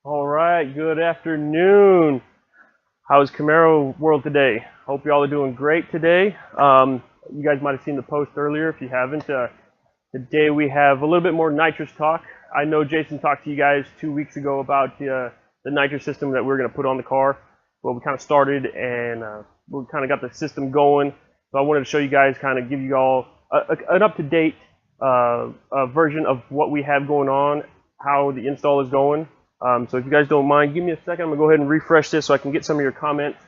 All right, good afternoon. How's Camaro world today? Hope you all are doing great today. You guys might have seen the post earlier. If you haven't, today we have a little bit more nitrous talk. I know Jason talked to you guys 2 weeks ago about the nitrous system that we're going to put on the car. Well, we kind of started and we kind of got the system going. So I wanted to show you guys, kind of give you all an up-to-date version of what we have going on, how the install is going. So if you guys don't mind, give me a second. I'm going to go ahead and refresh this so I can get some of your comments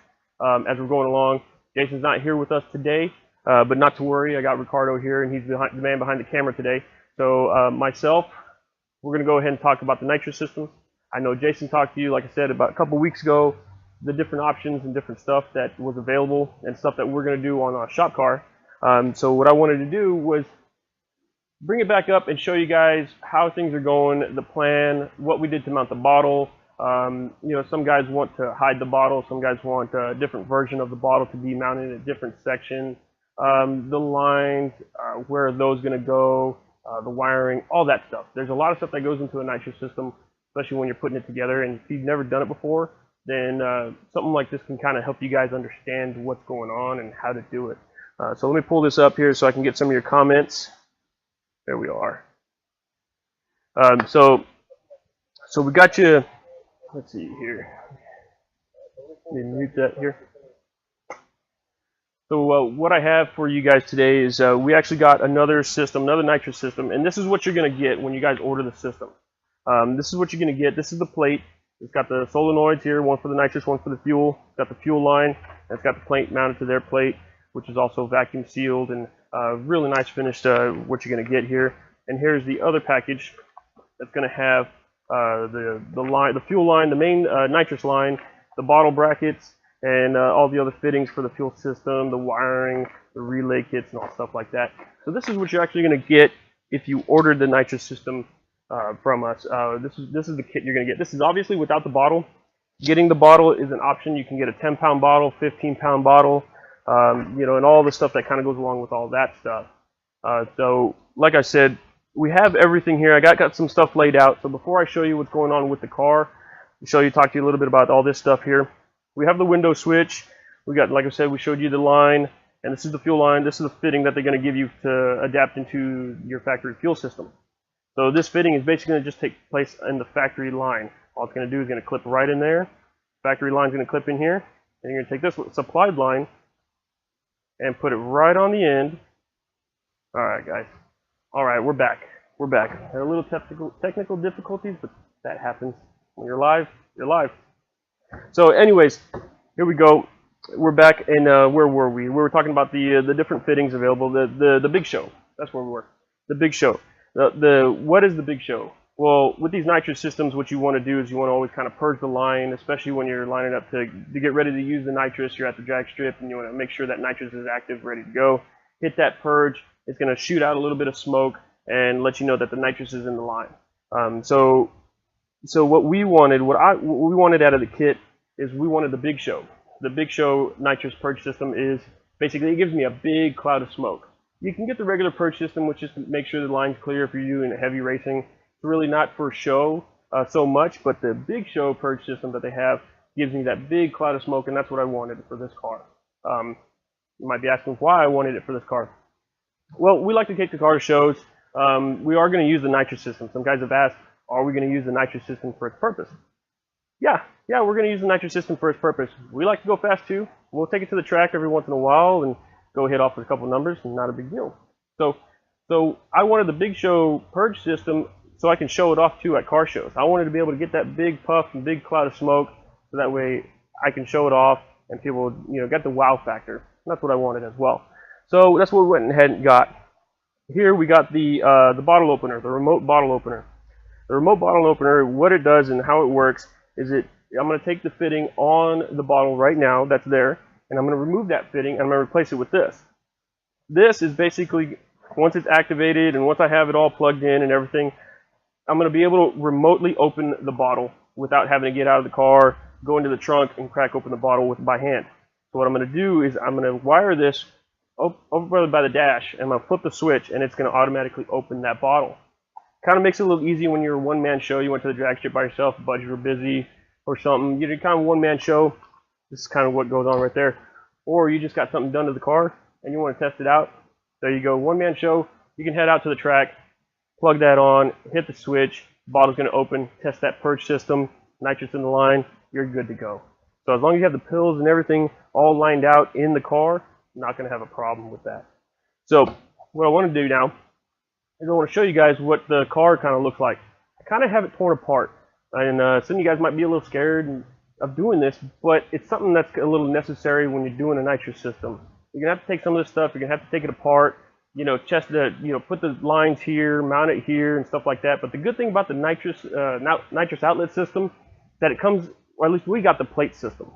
as we're going along. Jason's not here with us today, but not to worry. I got Ricardo here, and he's the man behind the camera today. So myself, we're going to go ahead and talk about the nitrous systems. I know Jason talked to you, like I said, about a couple weeks ago, the different options and different stuff that was available and stuff that we're going to do on a shop car. So what I wanted to do was bring it back up and show you guys how things are going, the plan, what we did to mount the bottle. You know, some guys want to hide the bottle, some guys want a different version of the bottle to be mounted in a different section. The lines, where are those going to go, the wiring, all that stuff. There's a lot of stuff that goes into a nitrous system, especially when you're putting it together. And if you've never done it before, then something like this can kind of help you guys understand what's going on and how to do it. So let me pull this up here so I can get some of your comments. There we are. So we got you. Let's see here. Let me mute that here. So what I have for you guys today is we actually got another system, another nitrous system, and this is what you're going to get when you guys order the system. This is what you're going to get. This is the plate. It's got the solenoids here, one for the nitrous, one for the fuel. It's got the fuel line, and it's got the plate mounted to their plate, which is also vacuum sealed and really nice finished what you're going to get here. And here's the other package that's going to have the fuel line, the main nitrous line, the bottle brackets, and all the other fittings for the fuel system, the wiring, the relay kits, and all stuff like that. So this is what you're actually going to get if you ordered the nitrous system from us. This is the kit you're going to get. This is obviously without the bottle. Getting the bottle is an option. You can get a 10-pound bottle, 15-pound bottle. You know, and all the stuff that kind of goes along with all that stuff. So, like I said, we have everything here. I got some stuff laid out. So before I show you what's going on with the car, talk to you a little bit about all this stuff here. We have the window switch. We got, like I said, we showed you the line, and this is the fuel line. This is the fitting that they're going to give you to adapt into your factory fuel system. So this fitting is basically going to just take place in the factory line. All it's going to do is going to clip right in there. Factory line is going to clip in here, and you're going to take this supplied line and put it right on the end. All right, guys. All right, we're back. We're back. There are a little technical difficulties, but that happens. When you're live, you're live. So anyways, here we go. We're back, and where were we? We were talking about the different fittings available. The big show. That's where we were. The big show. What is the big show? Well, with these nitrous systems, what you want to do is you want to always kind of purge the line, especially when you're lining up to get ready to use the nitrous. You're at the drag strip, and you want to make sure that nitrous is active, ready to go. Hit that purge. It's going to shoot out a little bit of smoke and let you know that the nitrous is in the line. So what we wanted, what we wanted out of the kit is we wanted the big show. The big show nitrous purge system is basically, it gives me a big cloud of smoke. You can get the regular purge system, which is to make sure the line's clear if you're doing heavy racing. It's really not for show so much, but the big show purge system that they have gives me that big cloud of smoke, and that's what I wanted for this car. You might be asking why I wanted it for this car. Well, we like to take the car to shows. We are going to use the nitrous system. Some guys have asked, are we going to use the nitrous system for its purpose? Yeah, we're going to use the nitrous system for its purpose. We like to go fast too. We'll take it to the track every once in a while and go hit off with a couple numbers, and not a big deal. So I wanted the big show purge system so I can show it off too at car shows. I wanted to be able to get that big puff and big cloud of smoke so that way I can show it off and people, you know, get the wow factor. That's what I wanted as well. So that's what we went ahead and got. Here we got the bottle opener, the remote bottle opener. The remote bottle opener, what it does and how it works is I'm going to take the fitting on the bottle right now that's there, and I'm going to remove that fitting and I'm going to replace it with this. This is basically, once it's activated and once I have it all plugged in and everything, I'm going to be able to remotely open the bottle without having to get out of the car, go into the trunk, and crack open the bottle by hand. So what I'm going to do is I'm going to wire this over by the dash, and I'm going to flip the switch, and it's going to automatically open that bottle. Kind of makes it a little easy when you're a one-man show. You went to the drag strip by yourself, the budget were busy or something. You're kind of a one-man show. This is kind of what goes on right there. Or you just got something done to the car and you want to test it out. There you go, one-man show. You can head out to the track, plug that on, hit the switch, bottle's going to open, test that purge system, nitrous in the line, you're good to go. So as long as you have the pills and everything all lined out in the car, you're not going to have a problem with that. So what I want to do now is I want to show you guys what the car kind of looks like. I kind of have it torn apart, and some of you guys might be a little scared of doing this, but it's something that's a little necessary when you're doing a nitrous system. You're going to have to take some of this stuff, you're going to have to take it apart, you know, put the lines here, mount it here, and stuff like that. But the good thing about the nitrous outlet system is that it comes, or at least we got the plate system.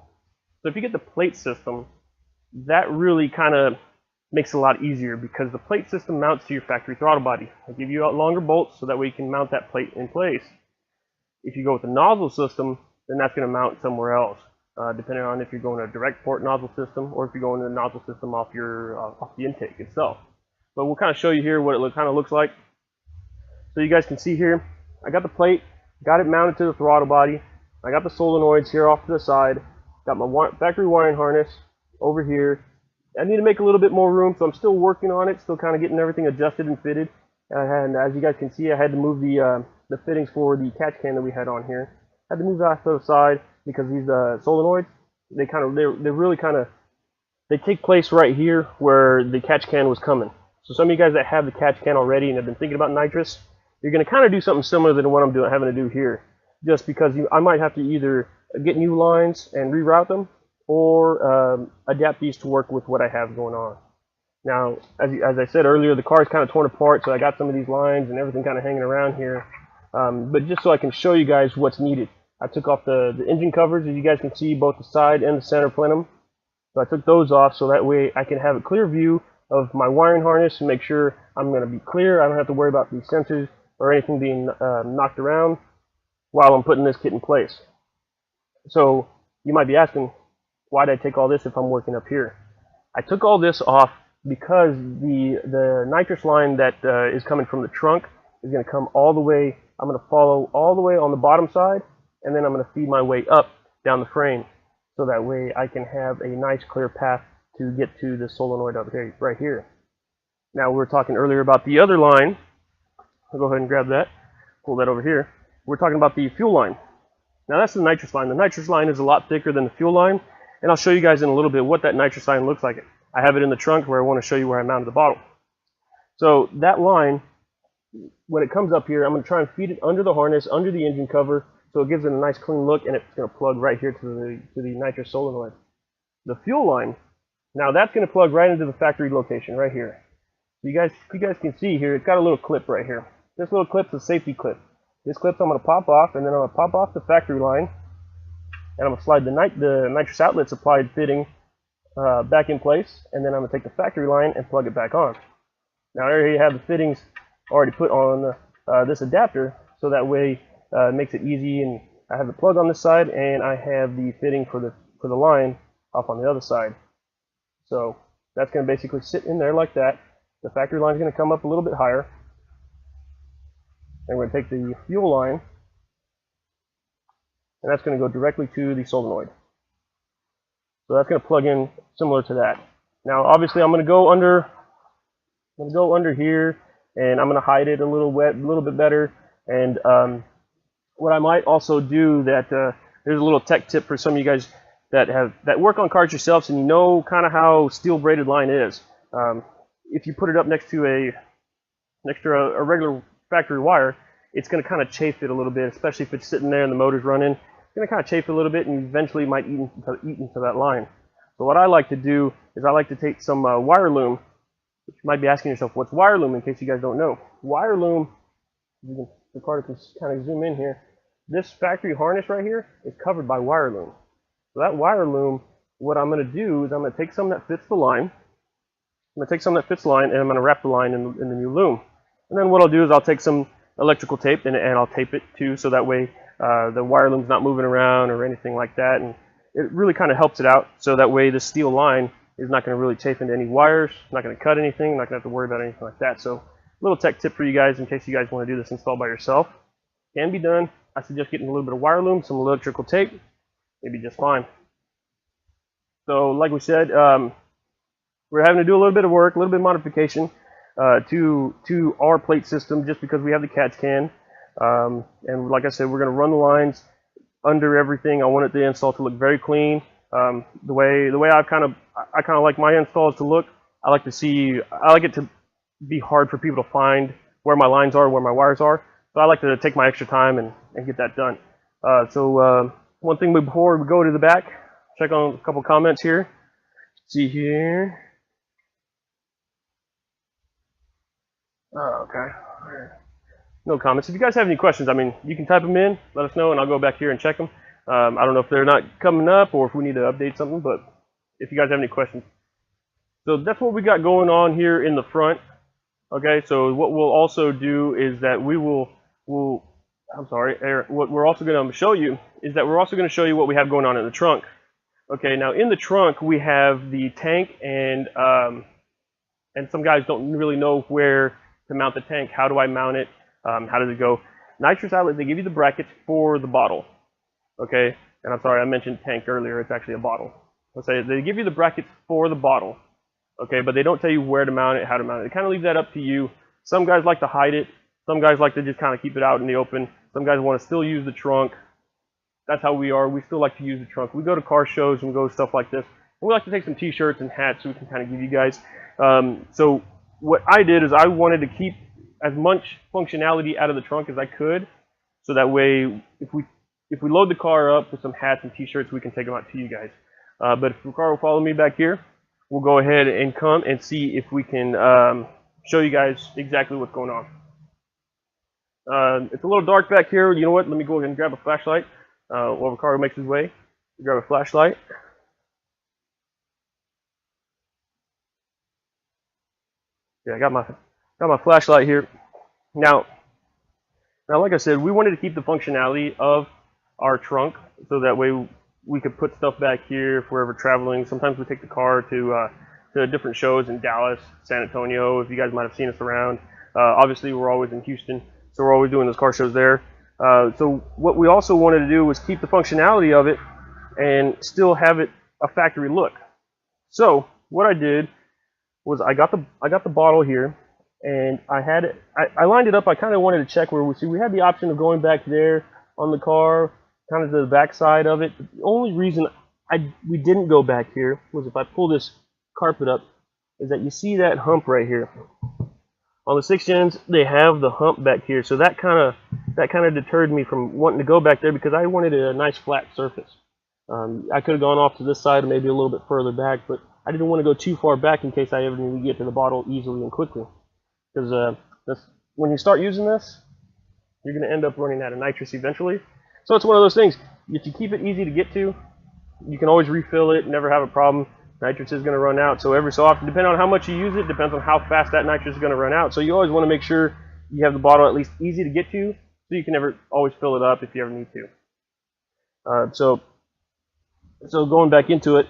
So if you get the plate system, that really kind of makes it a lot easier because the plate system mounts to your factory throttle body. They give you longer bolts so that way you can mount that plate in place. If you go with the nozzle system, then that's going to mount somewhere else, depending on if you're going a direct port nozzle system or if you're going to the nozzle system off the intake itself. But we'll kind of show you here what it kind of looks like. So you guys can see here, I got the plate, got it mounted to the throttle body. I got the solenoids here off to the side. Got my factory wiring harness over here. I need to make a little bit more room, so I'm still working on it, still kind of getting everything adjusted and fitted. And as you guys can see, I had to move the fittings for the catch can that we had on here. I had to move that to the side because these solenoids, they take place right here where the catch can was coming. So some of you guys that have the catch can already and have been thinking about nitrous, you're going to kind of do something similar than what I'm having to do here. Just because I might have to either get new lines and reroute them or adapt these to work with what I have going on. Now, as I said earlier, the car is kind of torn apart, so I got some of these lines and everything kind of hanging around here. But just so I can show you guys what's needed, I took off the engine covers, as you guys can see, both the side and the center plenum. So I took those off so that way I can have a clear view of my wiring harness and make sure I'm going to be clear. I don't have to worry about these sensors or anything being knocked around while I'm putting this kit in place. So you might be asking, why did I take all this if I'm working up here? I took all this off because the nitrous line that is coming from the trunk is going to come all the way. I'm going to follow all the way on the bottom side, and then I'm going to feed my way up down the frame, so that way I can have a nice clear path to get to the solenoid up here, right here. Now we were talking earlier about the other line. I'll go ahead and grab that, pull that over here. We're talking about the fuel line. Now that's the nitrous line. The nitrous line is a lot thicker than the fuel line, and I'll show you guys in a little bit what that nitrous line looks like. I have it in the trunk where I want to show you where I mounted the bottle. So that line, when it comes up here, I'm going to try and feed it under the harness, under the engine cover, so it gives it a nice clean look, and it's going to plug right here to the nitrous solenoid. The fuel line, now that's going to plug right into the factory location right here. So you guys can see here, it's got a little clip right here. This little clip's a safety clip. This clip I'm going to pop off, and then I'm going to pop off the factory line, and I'm going to slide the nitrous outlet supplied fitting back in place, and then I'm going to take the factory line and plug it back on. Now here you have the fittings already put on this adapter, so that way it makes it easy, and I have the plug on this side, and I have the fitting for the line off on the other side. So that's going to basically sit in there like that. The factory line is going to come up a little bit higher, and we're going to take the fuel line, and that's going to go directly to the solenoid. So that's going to plug in similar to that. Now, obviously, I'm going to go under here, and I'm going to hide it a little bit better. And what I might also do there's a little tech tip for some of you guys that work on cars yourselves, and you know kind of how steel braided line is. If you put it up next to a regular factory wire, it's going to kind of chafe it a little bit, especially if it's sitting there and the motor's running. It's going to kind of chafe it a little bit, and eventually might eat into that line. So what I like to do is I like to take some wire loom. You might be asking yourself, what's wire loom, in case you guys don't know. Wire loom, the car can kind of zoom in here. This factory harness right here is covered by wire loom. So that wire loom, what I'm going to do is I'm going to take some that fits the line. I'm going to take some that fits the line, and I'm going to wrap the line in the new loom. And then what I'll do is I'll take some electrical tape and I'll tape it too, so that way the wire loom's not moving around or anything like that. And it really kind of helps it out, so that way the steel line is not going to really chafe into any wires, not going to cut anything, not going to have to worry about anything like that. So little tech tip for you guys in case you guys want to do this install by yourself. Can be done. I suggest getting a little bit of wire loom, some electrical tape, maybe just fine. So like we said, we're having to do a little bit of work, a little bit of modification to our plate system just because we have the catch can. And like I said, we're going to run the lines under everything. I want the install to look very clean. The way I kind of like my installs to look. I like it to be hard for people to find where my lines are, where my wires are. So I like to take my extra time and get that done. One thing before we go to the back, check on a couple comments here. See here. Oh, okay. No comments. If you guys have any questions, I mean, you can type them in, let us know, and I'll go back here and check them. I don't know if they're not coming up or if we need to update something, but if you guys have any questions. So that's what we got going on here in the front. Okay, so what we'll also do is that what we're also going to show you is that we're also going to show you what we have going on in the trunk. Okay, now in the trunk we have the tank, and some guys don't really know where to mount the tank. How do I mount it? How does it go? Nitrous Outlet, they give you the brackets for the bottle. Okay, and I'm sorry, I mentioned tank earlier. It's actually a bottle. Let's say they give you the brackets for the bottle. Okay, but they don't tell you where to mount it, how to mount it. They kind of leave that up to you. Some guys like to hide it. Some guys like to just kind of keep it out in the open. Some guys want to still use the trunk. That's how we are. We still like to use the trunk. We go to car shows and we go to stuff like this. And we like to take some t-shirts and hats so we can kind of give you guys. So what I did is I wanted to keep as much functionality out of the trunk as I could, so that way if we load the car up with some hats and t-shirts, we can take them out to you guys. But if the car will follow me back here, we'll go ahead and come and see if we can show you guys exactly what's going on. It's a little dark back here. You know what? Let me go ahead and grab a flashlight while Ricardo makes his way. Grab a flashlight. Yeah, I got my flashlight here. Now, like I said, we wanted to keep the functionality of our trunk, so that way we could put stuff back here if we're ever traveling. Sometimes we take the car to different shows in Dallas, San Antonio, if you guys might have seen us around. Obviously, we're always in Houston, so we're always doing those car shows there. So what we also wanted to do was keep the functionality of it and still have it a factory look. So what I did was I got the bottle here, and I lined it up. I kind of wanted to check where we had the option of going back there on the car, kind of to the back side of it. The only reason we didn't go back here was if I pull this carpet up, is that you see that hump right here. On the 6 gens, they have the hump back here, so that kind of deterred me from wanting to go back there, because I wanted a nice flat surface. I could have gone off to this side, or maybe a little bit further back, but I didn't want to go too far back in case I ever need to get to the bottle easily and quickly. Because when you start using this, you're going to end up running out of nitrous eventually. So it's one of those things. If you keep it easy to get to, you can always refill it, never have a problem. Nitrous is going to run out. So every so often, depending on how much you use it, depends on how fast that nitrous is going to run out. So you always want to make sure you have the bottle at least easy to get to, so you can always fill it up if you ever need to. So going back into it,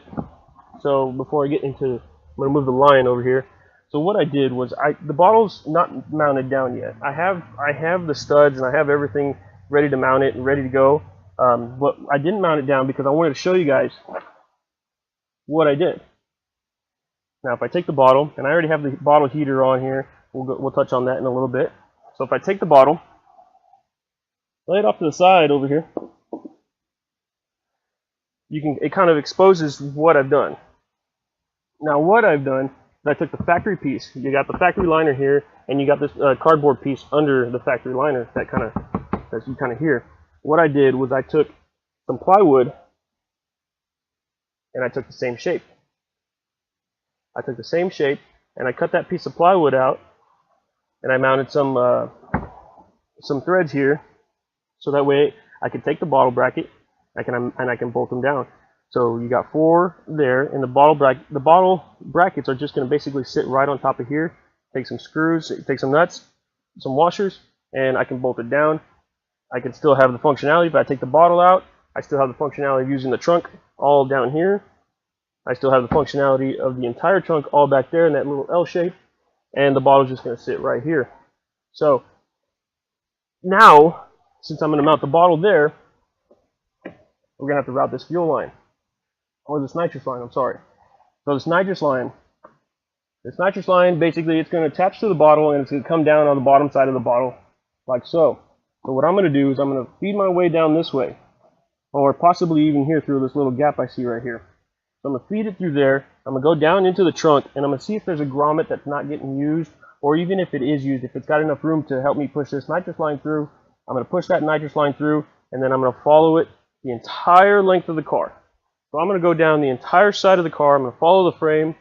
so before I get into, I'm going to move the line over here. So what I did was, the bottle's not mounted down yet. I have the studs and I have everything ready to mount it and ready to go. But I didn't mount it down because I wanted to show you guys what I did. Now if I take the bottle, and I already have the bottle heater on here, we'll touch on that in a little bit. So if I take the bottle, lay it off to the side over here, it kind of exposes what I've done. Now what I've done, I took the factory piece. You got the factory liner here, and you got this cardboard piece under the factory liner that you kind of hear. What I did was I took some plywood, and I took the same shape. And I cut that piece of plywood out, and I mounted some threads here, so that way I could take the bottle bracket, I can bolt them down. So you got 4 there, and the bottle brackets are just going to basically sit right on top of here. Take some screws, take some nuts, some washers, and I can bolt it down. I can still have the functionality. If I take the bottle out, I still have the functionality of using the trunk all down here. I still have the functionality of the entire trunk all back there in that little L shape, and the bottle's just going to sit right here. So now, since I'm going to mount the bottle there, we're going to have to route this fuel line, or this nitrous line, I'm sorry. So this nitrous line, basically it's going to attach to the bottle and it's going to come down on the bottom side of the bottle, like so. So what I'm going to do is I'm going to feed my way down this way, or possibly even here through this little gap I see right here. So I'm going to feed it through there, I'm going to go down into the trunk, and I'm going to see if there's a grommet that's not getting used, or even if it is used, if it's got enough room to help me push this nitrous line through. I'm going to push that nitrous line through, and then I'm going to follow it the entire length of the car. So I'm going to go down the entire side of the car, I'm going to follow the frame,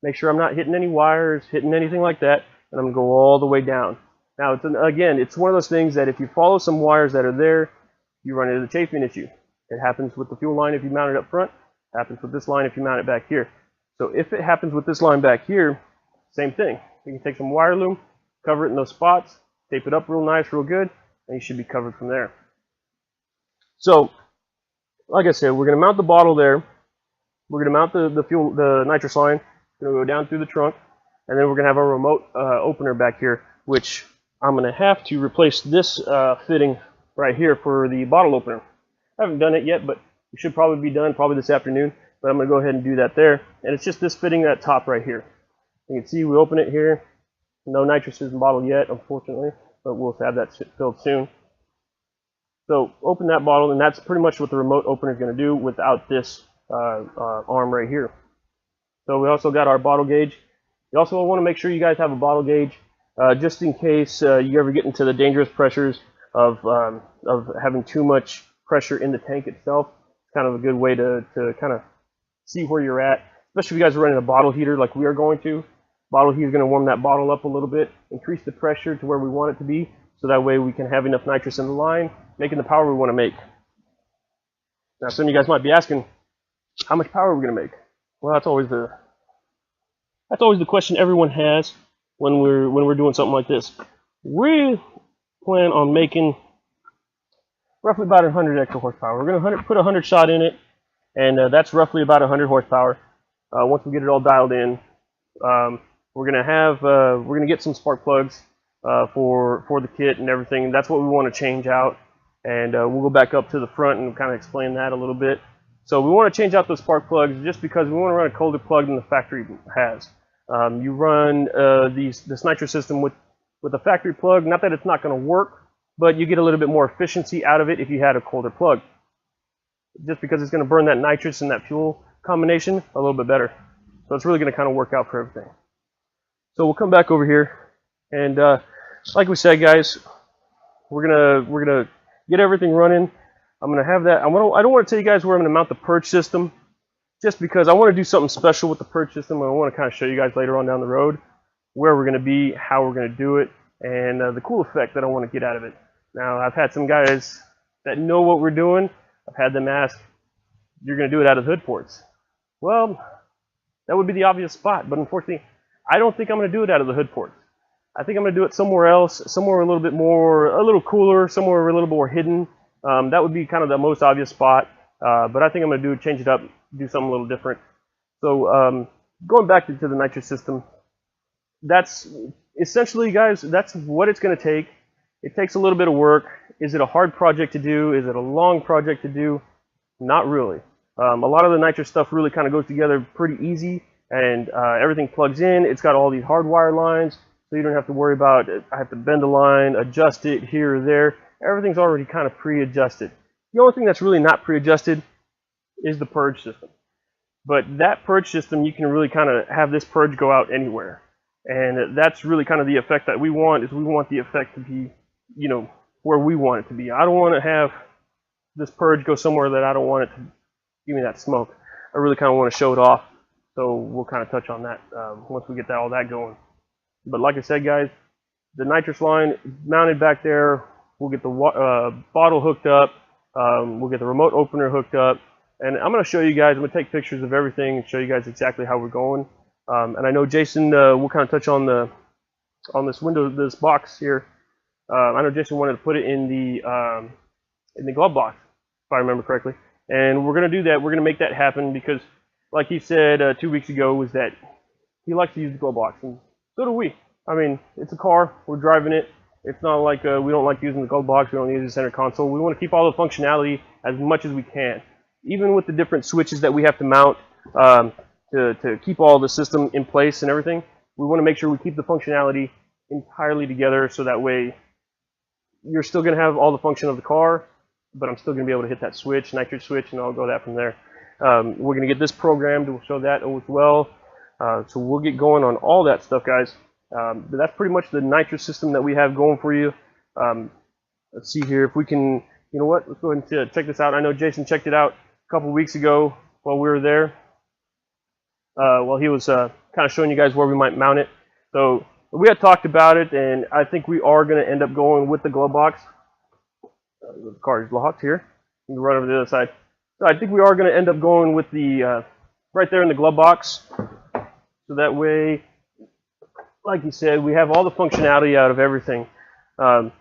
make sure I'm not hitting any wires, hitting anything like that, and I'm going to go all the way down. Now, again, it's one of those things that if you follow some wires that are there, you run into the chafing issue. It happens with the fuel line if you mount it up front, it happens with this line if you mount it back here. So if it happens with this line back here, same thing. You can take some wire loom, cover it in those spots, tape it up real nice, real good, and you should be covered from there. So, like I said, we're going to mount the bottle there. We're going to mount the nitrous line. We're going to go down through the trunk, and then we're going to have a remote opener back here, which I'm going to have to replace this fitting right here for the bottle opener. I haven't done it yet, but it should probably be done probably this afternoon. But I'm going to go ahead and do that there, and it's just this fitting that top right here. You can see we open it here. No nitrous isn't bottled yet, unfortunately, but we'll have that filled soon. So open that bottle, and that's pretty much what the remote opener is going to do without this arm right here. So we also got our bottle gauge. You also want to make sure you guys have a bottle gauge just in case you ever get into the dangerous pressures of having too much pressure in the tank itself. It's kind of a good way to kind of see where you're at, especially if you guys are running a bottle heater like we are going to. Bottle heater is going to warm that bottle up a little bit, increase the pressure to where we want it to be, so that way we can have enough nitrous in the line, making the power we want to make. Now, some of you guys might be asking, how much power are we going to make? Well, that's always the question everyone has when we're doing something like this. We plan on making roughly about 100 extra horsepower. We're going to put a 100 shot in it, and that's roughly about 100 horsepower. Once we get it all dialed in, we're going to get some spark plugs for the kit and everything. That's what we want to change out, and we'll go back up to the front and kind of explain that a little bit. So we want to change out those spark plugs just because we want to run a colder plug than the factory has. You run this nitrous system with a factory plug, not that it's not going to work, but you get a little bit more efficiency out of it if you had a colder plug. Just because it's going to burn that nitrous and that fuel combination a little bit better. So it's really going to kind of work out for everything. So we'll come back over here, and like we said, guys, we're gonna get everything running. I'm gonna have that. I don't want to tell you guys where I'm gonna mount the Purge system, just because I want to do something special with the Purge system. And I want to kind of show you guys later on down the road where we're gonna be, how we're gonna do it, and the cool effect that I want to get out of it. Now, I've had some guys that know what we're doing. I've had them ask, "You're gonna do it out of hood ports?" Well, that would be the obvious spot, but unfortunately, I don't think I'm going to do it out of the hood ports. I think I'm going to do it somewhere else, somewhere a little cooler, somewhere a little more hidden. That would be kind of the most obvious spot, but I think I'm going to change it up, do something a little different. So going back to the nitrous system, that's essentially, guys, that's what it's going to take. It takes a little bit of work. Is it a hard project to do? Is it a long project to do? Not really. A lot of the nitrous stuff really kind of goes together pretty easy, and everything plugs in. It's got all these hardwire lines, so you don't have to worry about I have to bend a line, adjust it here or there. Everything's already kind of pre-adjusted. The only thing that's really not pre-adjusted is the Purge system. But that Purge system, you can really kind of have this Purge go out anywhere. And that's really kind of the effect that we want, is we want the effect to be, you know, where we want it to be. I don't want to have this Purge go somewhere that I don't want it to give me that smoke. I really kind of want to show it off. So we'll kind of touch on that once we get all that going. But like I said, guys, the nitrous line mounted back there. We'll get the bottle hooked up. We'll get the remote opener hooked up. And I'm going to show you guys, I'm going to take pictures of everything and show you guys exactly how we're going. And I know Jason will kind of touch on this box here. I know Jason wanted to put it in the glove box, if I remember correctly. And we're going to do that. We're going to make that happen because, like he said 2 weeks ago, was that he likes to use the glove box, and so do we. I mean, it's a car. We're driving it. It's not like we don't like using the glove box, we don't use the center console. We want to keep all the functionality as much as we can. Even with the different switches that we have to mount to keep all the system in place and everything, we want to make sure we keep the functionality entirely together, so that way you're still going to have all the function of the car, but I'm still going to be able to hit that switch, nitrous switch, and I'll go that from there. We're going to get this programmed to show that as well. So we'll get going on all that stuff, guys. But that's pretty much the nitrous system that we have going for you. Let's see here if we can, you know what, let's go ahead and check this out. I know Jason checked it out a couple weeks ago while we were there. While he was kind of showing you guys where we might mount it. So we had talked about it, and I think we are going to end up going with the glove box. The car is locked here. You can run over to the other side. So I think we are going to end up going with the right there in the glove box. So that way, like you said, we have all the functionality out of everything. Now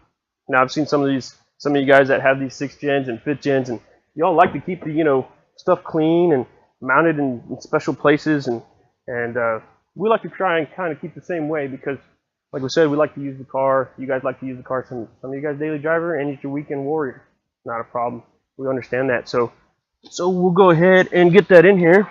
I've seen some of you guys that have these 6th gens and 5th gens, and y'all like to keep the stuff clean and mounted in special places, and we like to try and kind of keep the same way, because like we said, we like to use the car. You guys like to use the car. Some of you guys daily driver, and it's your weekend warrior. Not a problem. We understand that. So we'll go ahead and get that in here.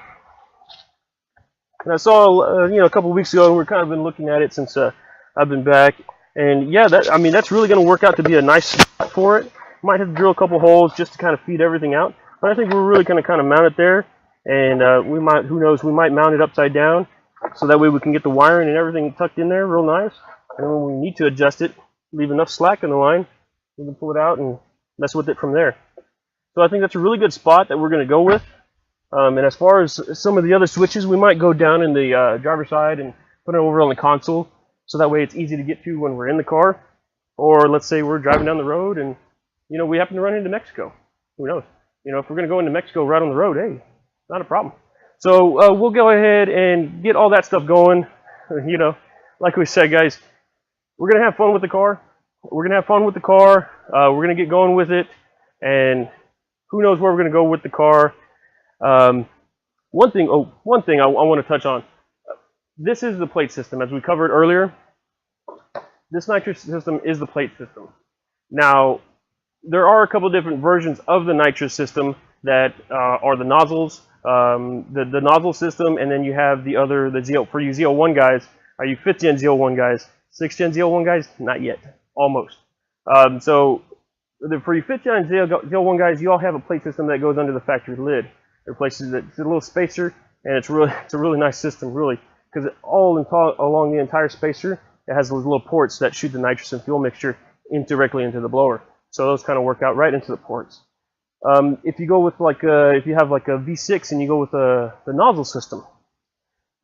And I saw a couple weeks ago, and we've kind of been looking at it since I've been back. And yeah, that's really going to work out to be a nice spot for it. Might have to drill a couple holes just to kind of feed everything out. But I think we're really going to kind of mount it there. And we might, who knows, we might mount it upside down, so that way we can get the wiring and everything tucked in there real nice. And when we need to adjust it, leave enough slack in the line, we can pull it out and mess with it from there. So I think that's a really good spot that we're going to go with. And as far as some of the other switches, we might go down in the driver's side and put it over on the console, so that way it's easy to get to when we're in the car. Or let's say we're driving down the road and we happen to run into Mexico. Who knows? If we're going to go into Mexico right on the road, hey, not a problem. So we'll go ahead and get all that stuff going. Like we said, guys, we're going to have fun with the car. We're going to have fun with the car. We're going to get going with it. And who knows where we're going to go with the car. One thing I want to touch on. This is the plate system, as we covered earlier. This nitrous system is the plate system. Now, there are a couple different versions of the nitrous system that are the nozzles, the nozzle system, and then you have the other, for you Z01 guys, are you 5th gen Z01 guys, 6th gen Z01 guys? Not yet, almost. So for you 5th gen Z01 guys, you all have a plate system that goes under the factory lid. It replaces it. It's a little spacer, and it's a really nice system, really, because along the entire spacer, it has those little ports that shoot the nitrous and fuel mixture directly into the blower. So those kind of work out right into the ports. If you go with if you have like a V6 and you go with the nozzle system,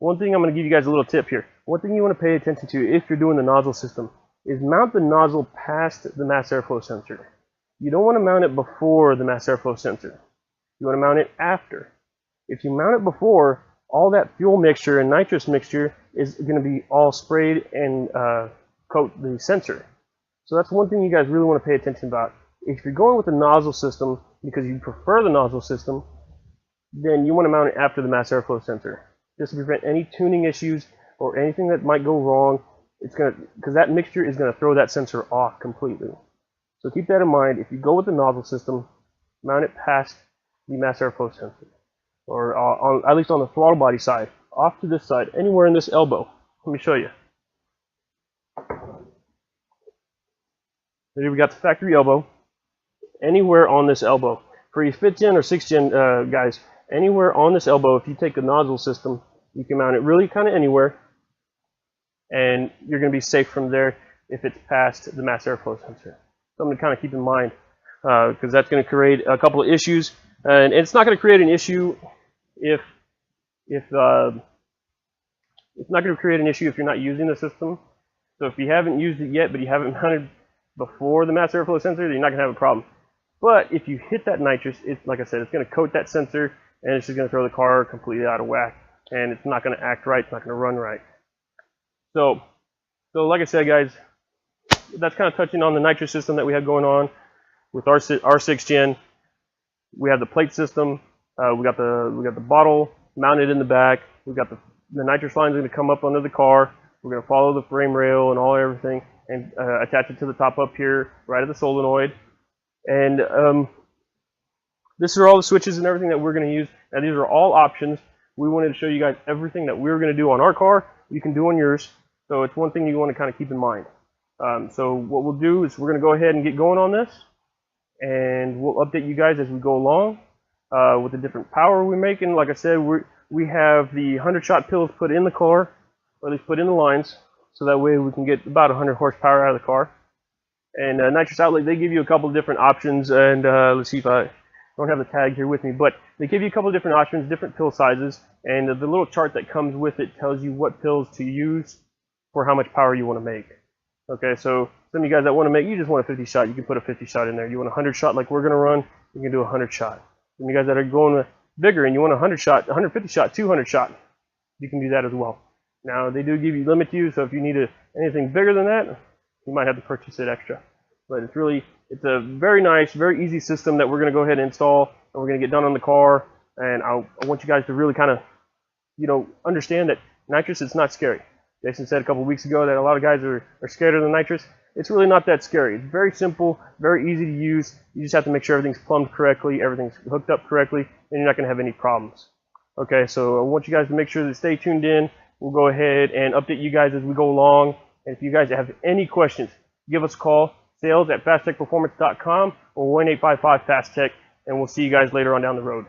one thing I'm going to give you guys a little tip here. One thing you want to pay attention to if you're doing the nozzle system is mount the nozzle past the mass airflow sensor. You don't want to mount it before the mass airflow sensor. You want to mount it after. If you mount it before, all that fuel mixture and nitrous mixture is going to be all sprayed and coat the sensor. So that's one thing you guys really want to pay attention about. If you're going with the nozzle system because you prefer the nozzle system, then you want to mount it after the mass airflow sensor, just to prevent any tuning issues or anything that might go wrong. Because that mixture is going to throw that sensor off completely. So keep that in mind. If you go with the nozzle system, mount it past the mass airflow sensor, or at least on the throttle body side, off to this side, anywhere in this elbow. Let me show you. Here we got the factory elbow. Anywhere on this elbow. For your 5th gen or 6th gen guys, anywhere on this elbow, if you take the nozzle system, you can mount it really kind of anywhere, and you're going to be safe from there if it's past the mass airflow sensor. Something to kind of keep in mind, because that's going to create a couple of issues, and it's not going to create an issue if it's not going to create an issue if you're not using the system. So if you haven't used it yet, but you haven't mounted before the mass airflow sensor, then you're not going to have a problem. But if you hit that nitrous, like I said, it's going to coat that sensor, and it's just going to throw the car completely out of whack, and it's not going to act right, it's not going to run right. So like I said, guys, that's kind of touching on the nitrous system that we have going on with our 6th gen. We have the plate system. We got the bottle mounted in the back. We got the nitrous lines going to come up under the car. We're going to follow the frame rail and everything, and attach it to the top up here, right at the solenoid. And these are all the switches and everything that we're going to use. Now these are all options. We wanted to show you guys everything that we're going to do on our car, you can do on yours. So it's one thing you want to kind of keep in mind. So what we'll do is we're going to go ahead and get going on this, and we'll update you guys as we go along with the different power we make. And like I said, we have the 100-shot pills put in the car, or at least put in the lines, so that way we can get about 100 horsepower out of the car. And Nitrous Outlet, they give you a couple of different options, and let's see if I don't have the tag here with me, but they give you a couple of different options, different pill sizes, and the little chart that comes with it tells you what pills to use for how much power you want to make. Okay, so some of you guys that want to make, you just want a 50 shot, you can put a 50 shot in there. You want a 100 shot like we're going to run, you can do a 100 shot. Some of you guys that are going bigger and you want a 100 shot, 150 shot, 200 shot, you can do that as well. Now, they do give you limit to you, so if you need anything bigger than that, you might have to purchase it extra. But it's a very nice, very easy system that we're going to go ahead and install, and we're going to get done on the car. And I want you guys to really kind of, understand that nitrous is not scary. Jason said a couple weeks ago that a lot of guys are scared of the nitrous. It's really not that scary. It's very simple, very easy to use. You just have to make sure everything's plumbed correctly, everything's hooked up correctly, and you're not going to have any problems. Okay, so I want you guys to make sure to stay tuned in. We'll go ahead and update you guys as we go along. And if you guys have any questions, give us a call, sales@phastekperformance.com or 1-855-FASTEK, and we'll see you guys later on down the road.